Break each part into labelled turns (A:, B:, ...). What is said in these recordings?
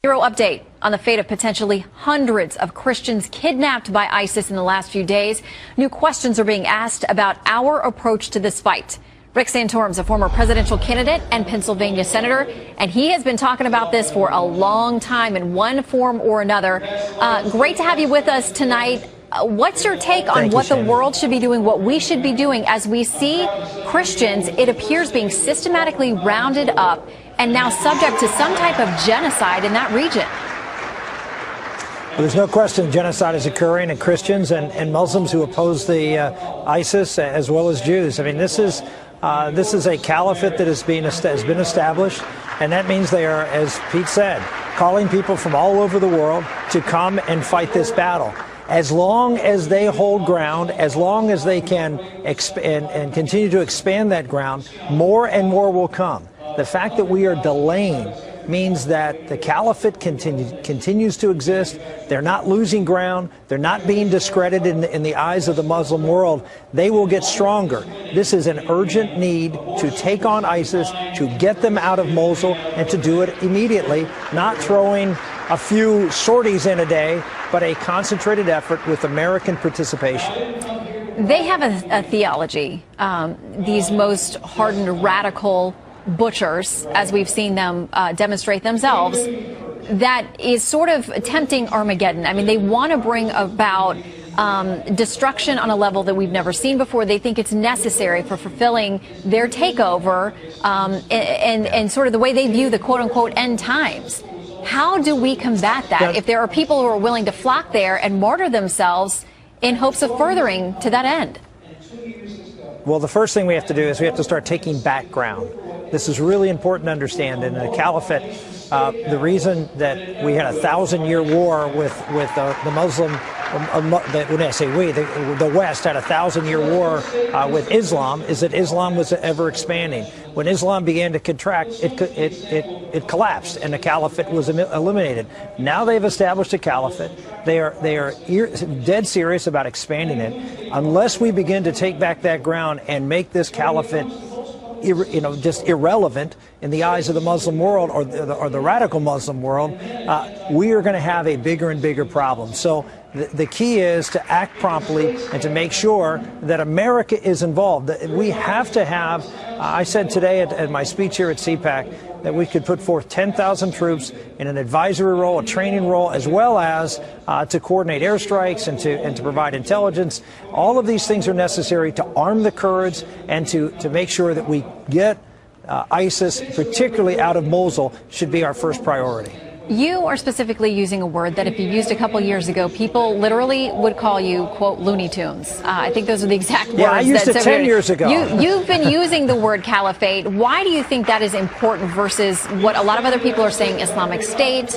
A: Hero update on the fate of potentially hundreds of Christians kidnapped by ISIS in the last few days. New questions are being asked about our approach to this fight. Rick Santorum is a former presidential candidate and Pennsylvania senator, and he has been talking about this for a long time in one form or another. Great to have you with us tonight. What's your take on what the world should be doing, what we should be doing as we see Christians, it appears, being systematically rounded up and now subject to some type of genocide in that region?
B: Well, there's no question genocide is occurring, and Christians and Muslims who oppose the ISIS, as well as Jews. I mean, this is a caliphate that has been established, and that means they are, as Pete said, calling people from all over the world to come and fight this battle. As long as they hold ground, as long as they can and continue to expand that ground, more and more will come. The fact that we are delaying means that the caliphate continues to exist. They're not losing ground. They're not being discredited in the eyes of the Muslim world. They will get stronger. This is an urgent need to take on ISIS, to get them out of Mosul, and to do it immediately, not throwing a few sorties in a day, but a concentrated effort with American participation.
A: They have a theology, these most hardened radical butchers, as we've seen them demonstrate themselves, that is sort of tempting Armageddon. I mean, they want to bring about destruction on a level that we've never seen before. They think it's necessary for fulfilling their takeover and sort of the way they view the quote-unquote end times. How do we combat that if there are people who are willing to flock there and martyr themselves in hopes of furthering to that end?
B: Well, the first thing we have to do is we have to start taking back ground. This is really important to understand. In the caliphate, the reason that we had a 1,000-year war with the Muslim, when I say we, the West had a 1,000-year war with Islam, is that Islam was ever expanding. When Islam began to contract, it collapsed, and the caliphate was eliminated. Now they've established a caliphate. They are dead serious about expanding it. Unless we begin to take back that ground and make this caliphate just irrelevant in the eyes of the Muslim world or the radical Muslim world, we are going to have a bigger and bigger problem. So the key is to act promptly and to make sure that America is involved. We have to have, I said today at my speech here at CPAC, that we could put forth 10,000 troops in an advisory role, a training role, as well as to coordinate airstrikes and to provide intelligence. All of these things are necessary to arm the Kurds and to make sure that we get ISIS, particularly out of Mosul, should be our first priority.
A: You are specifically using a word that if you used a couple years ago, people literally would call you, quote, Looney Tunes. I think those are the exact words.
B: Yeah, I used it 10 years ago.
A: You've been using the word caliphate. Why do you think that is important versus what a lot of other people are saying, Islamic State,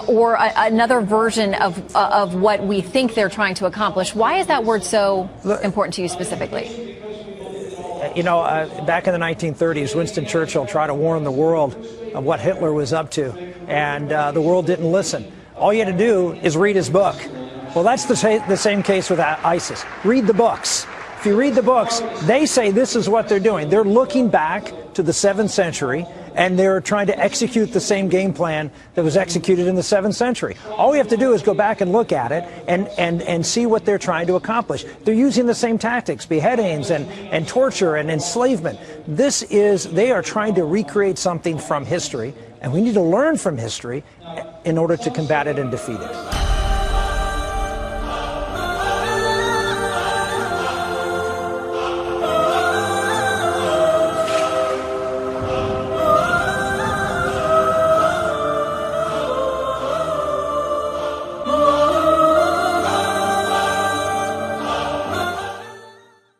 A: or another version of what we think they're trying to accomplish? Why is that word so important to you specifically?
B: You know, back in the 1930s, Winston Churchill tried to warn the world of what Hitler was up to, and the world didn't listen. All you had to do is read his book. Well, that's the same case with ISIS. Read the books. If you read the books, they say this is what they're doing. They're looking back to the 7th century, and they're trying to execute the same game plan that was executed in the 7th century. All we have to do is go back and look at it and see what they're trying to accomplish. They're using the same tactics, beheadings and torture and enslavement. They are trying to recreate something from history, and we need to learn from history in order to combat it and defeat it.